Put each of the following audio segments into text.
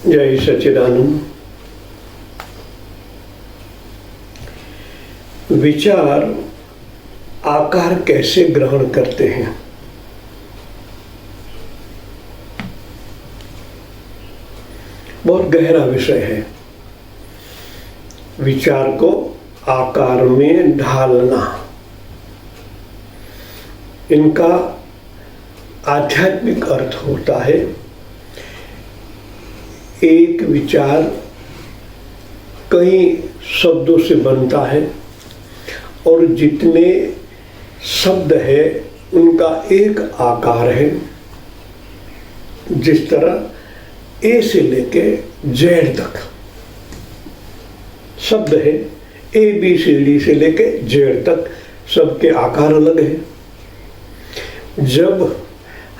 जय सच्चिदानंद। विचार आकार कैसे ग्रहण करते हैं? बहुत गहरा विषय है। विचार को आकार में ढालना, इनका आध्यात्मिक अर्थ होता है एक विचार कई शब्दों से बनता है और जितने शब्द है उनका एक आकार है। जिस तरह ए से लेके जेड तक शब्द है, ए बी सी डी से लेके जेड तक सबके आकार अलग है। जब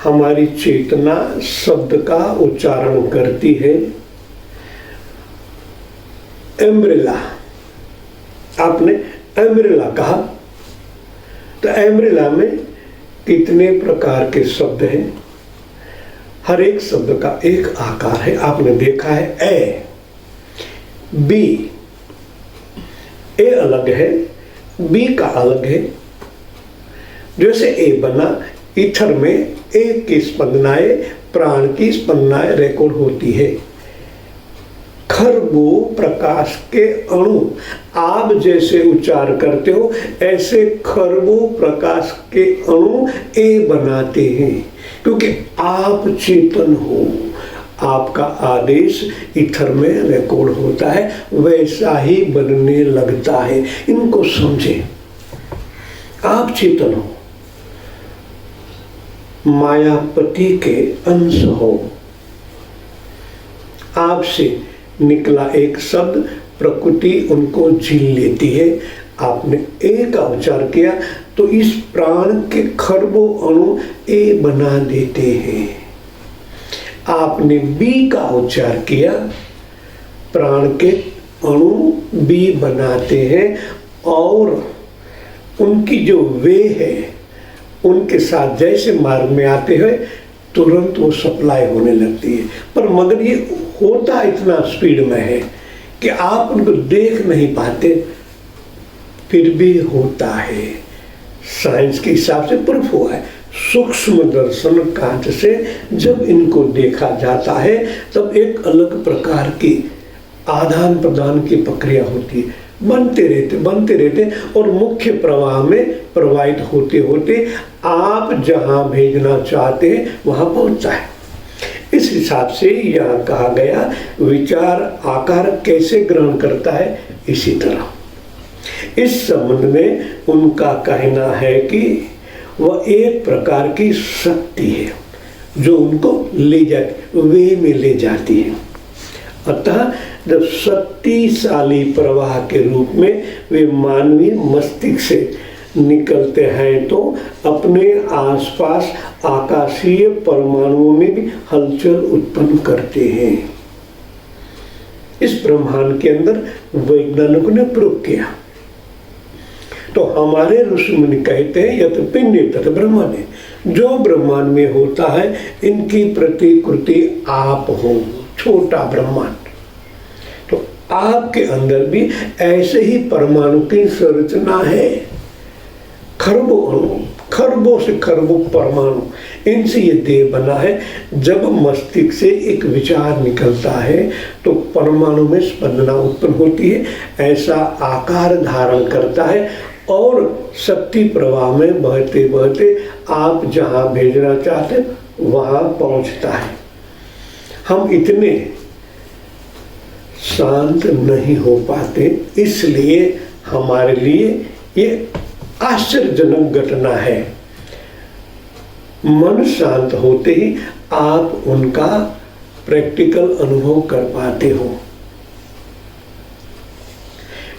हमारी चेतना शब्द का उच्चारण करती है, एम्ब्रेला, आपने एम्ब्रेला कहा तो एम्ब्रेला में कितने प्रकार के शब्द हैं? हर एक शब्द का एक आकार है। आपने देखा है ए, बी, ए अलग है, बी का अलग है। जैसे ए बना, ईथर में एक की स्पंदनाएं, प्राण की स्पंदनाएं रिकॉर्ड होती है। खरबों प्रकाश के अणु आप जैसे उच्चार करते हो, ऐसे खरबों प्रकाश के अणु ए बनाते हैं, क्योंकि आप चेतन हो। आपका आदेश ईथर में रिकॉर्ड होता है, वैसा ही बनने लगता है। इनको समझे, आप चेतन हो, मायापति के अंश हो। आपसे निकला एक शब्द प्रकृति उनको झील लेती है। आपने ए का उच्चार किया तो इस प्राण के खरबों अणु ए बना देते हैं। आपने बी का उच्चार किया, प्राण के अणु बी बनाते हैं और उनकी जो वे है उनके साथ जैसे मार्ग में आते हैं तुरंत वो सप्लाई होने लगती है। पर मगर ये होता इतना स्पीड में है कि आप उनको देख नहीं पाते, फिर भी होता है। साइंस के हिसाब से प्रूफ हुआ है। सूक्ष्म दर्शन कांच से जब इनको देखा जाता है तब एक अलग प्रकार की आदान प्रदान की प्रक्रिया होती है। बनते रहते और मुख्य प्रवाह में प्रवाहित होते होते आप जहां भेजना चाहते हैं वहां पहुंचता है। इस हिसाब से यहाँ कहा गया विचार आकार कैसे ग्रहण करता है। इसी तरह इस संबंध में उनका कहना है कि वह एक प्रकार की शक्ति है जो उनको ले जाती, वे में ले जाती है। अतः जब शक्तिशाली प्रवाह के रूप में वे मानवीय मस्तिष्क से निकलते हैं तो अपने आसपास आकाशीय परमाणुओं में भी हलचल उत्पन्न करते हैं। इस ब्रह्मांड के अंदर वैज्ञानिकों ने प्रूव किया। तो हमारे ऋषि मुनि कहते हैं यत पिंड तत ब्रह्मांड, जो ब्रह्मांड में होता है इनकी प्रतिकृति आप हो, छोटा ब्रह्मांड। तो आपके अंदर भी ऐसे ही परमाणु की संरचना है। खरबों अणु, खरबों से खरबों परमाणु, इनसे ये देह बना है। जब मस्तिष्क से एक विचार निकलता है तो परमाणु में स्पंदना उत्पन्न होती है, ऐसा आकार धारण करता है और शक्ति प्रवाह में बहते बहते आप जहां भेजना चाहते वहां पहुंचता है। हम इतने शांत नहीं हो पाते, इसलिए हमारे लिए ये आश्चर्यजनक घटना है। मन शांत होते ही आप उनका प्रैक्टिकल अनुभव कर पाते हो।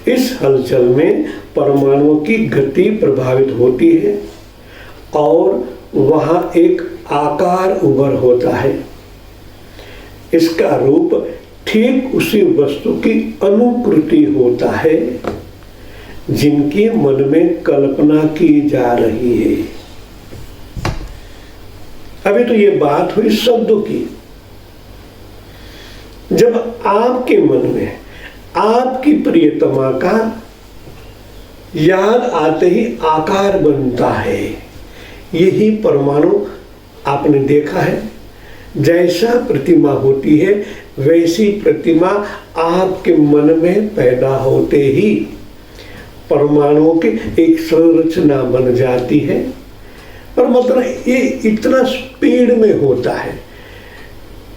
इस हलचल में परमाणुओं की गति प्रभावित होती है और वहां एक आकार उभर होता है। इसका रूप ठीक उसी वस्तु की अनुकृति होता है जिनकी मन में कल्पना की जा रही है। अभी तो ये बात हुई शब्दों की। जब आपके मन में आपकी प्रियतमा का याद आते ही आकार बनता है, यही परमाणु आपने देखा है। जैसा प्रतिमा होती है वैसी प्रतिमा आपके मन में पैदा होते ही परमाणुओं की एक संरचना बन जाती है। पर मतलब ये इतना स्पीड में होता है।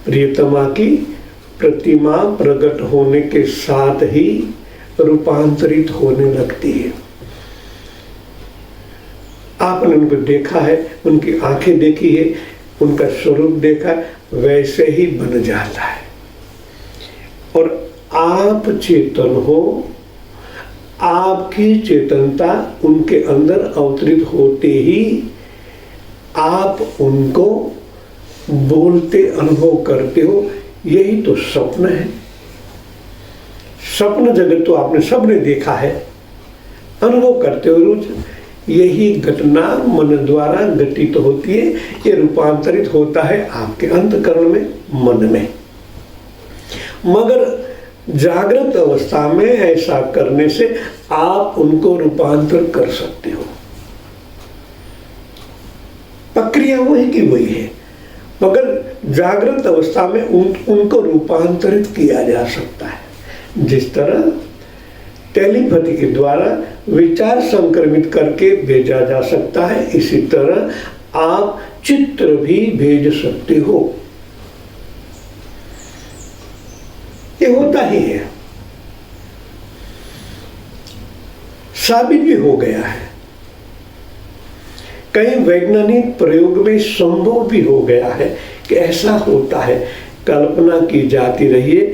प्रियतमा की प्रतिमा प्रकट होने के साथ ही रूपांतरित होने लगती है। आपने उनको देखा है, उनकी आंखें देखी है, उनका स्वरूप देखा, वैसे ही बन जाता है। और आप चेतन हो, आपकी चेतनता उनके अंदर अवतरित होते ही आप उनको बोलते अनुभव करते हो। यही तो स्वप्न है। स्वप्न जगत तो आपने सबने देखा है, अनुभव करते हो रोज। यही घटना मन द्वारा घटित होती है, ये रूपांतरित होता है आपके अंतःकरण में, मन में। मगर जागृत अवस्था में ऐसा करने से आप उनको रूपांतर कर सकते हो। प्रक्रिया वही की वही है, मगर जागृत अवस्था में उनको रूपांतरित किया जा सकता है। जिस तरह टेलीपैथी के द्वारा विचार संक्रमित करके भेजा जा सकता है, इसी तरह आप चित्र भी भेज सकते हो। ये होता ही है, साबित भी हो गया है। कई वैज्ञानिक प्रयोग में संभव भी हो गया है कि ऐसा होता है। कल्पना की जाती रही है,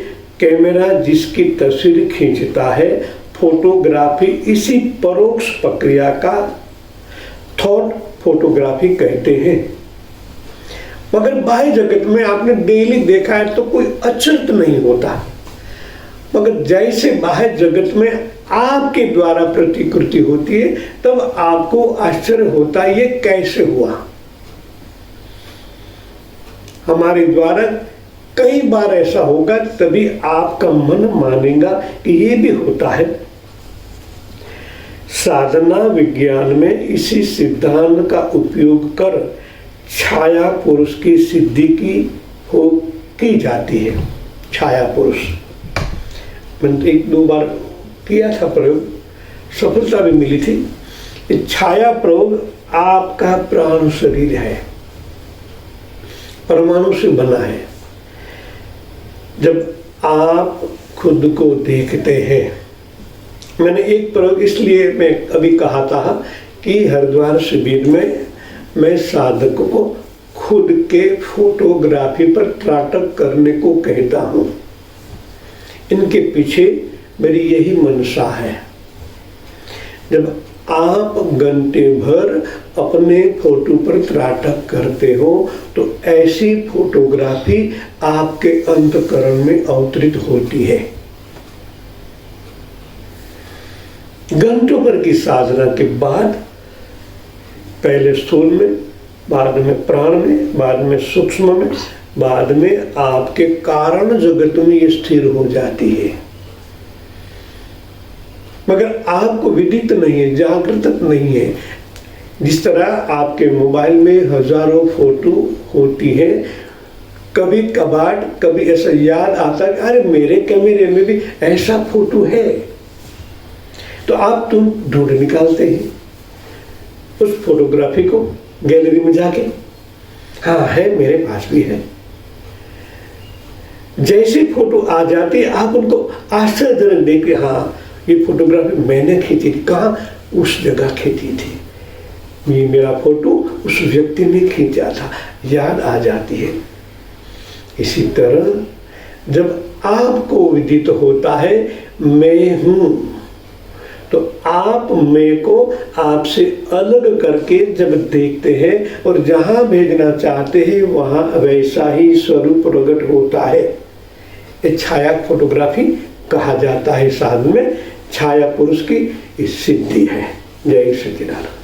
कैमरा जिसकी तस्वीर खींचता है, फोटोग्राफी इसी परोक्ष प्रक्रिया का थॉट फोटोग्राफी कहते हैं। मगर बाह्य जगत में आपने डेली देखा है तो कोई अचरज नहीं होता, मगर जैसे बाह्य जगत में आपके द्वारा प्रतिकृति होती है तब आपको आश्चर्य होता है, ये कैसे हुआ। हमारे द्वारा कई बार ऐसा होगा, तभी आपका मन मानेगा कि ये भी होता है। साधना विज्ञान में इसी सिद्धांत का उपयोग कर छाया पुरुष की सिद्धि की जाती है। छाया पुरुष मैंने 1-2 बार किया था प्रयोग, सफलता भी मिली थी। ये छाया प्रयोग आपका प्राण शरीर है, परमाणु से बना है। जब आप खुद को देखते हैं, मैंने एक प्रयोग इसलिए मैं अभी कहा था कि हरिद्वार शिविर में मैं साधक को खुद के फोटोग्राफी पर त्राटक करने को कहता हूँ। इनके पीछे मेरी यही मंशा है। जब आप घंटे भर अपने फोटो पर त्राटक करते हो तो ऐसी फोटोग्राफी आपके अंतःकरण में अवतरित होती है। घंटों भर की साधना के बाद पहले स्थूल में, बाद में प्राण में, बाद में सूक्ष्म में, बाद में आपके कारण जगत में ये स्थिर हो जाती है। मगर आपको विदित नहीं है, जागृत नहीं है। जिस तरह आपके मोबाइल में हजारों फोटो होती है, कभी कभार कभी ऐसा याद आता है, अरे मेरे कैमरे में भी ऐसा फोटो है, तो आप तुम ढूंढ निकालते हैं उस फोटोग्राफी को गैलरी में जाके, हाँ है मेरे पास भी है। जैसी फोटो आ जाती है आप उनको आश्चर्यजनक देख के, हाँ ये फोटोग्राफी मैंने खींची थी, कहाँ, उस जगह खींची थी, ये मेरा फोटो उस व्यक्ति ने खींचा था, याद आ जाती है। इसी तरह जब आपको विदित होता है मैं हूं, तो आप मैं को आपसे अलग करके जब देखते हैं और जहां भेजना चाहते हैं वहां वैसा ही स्वरूप प्रकट होता है। ये छाया फोटोग्राफी कहा जाता है। साधन में छाया पुरुष की सिद्धि है। जय सच्चिदानंद।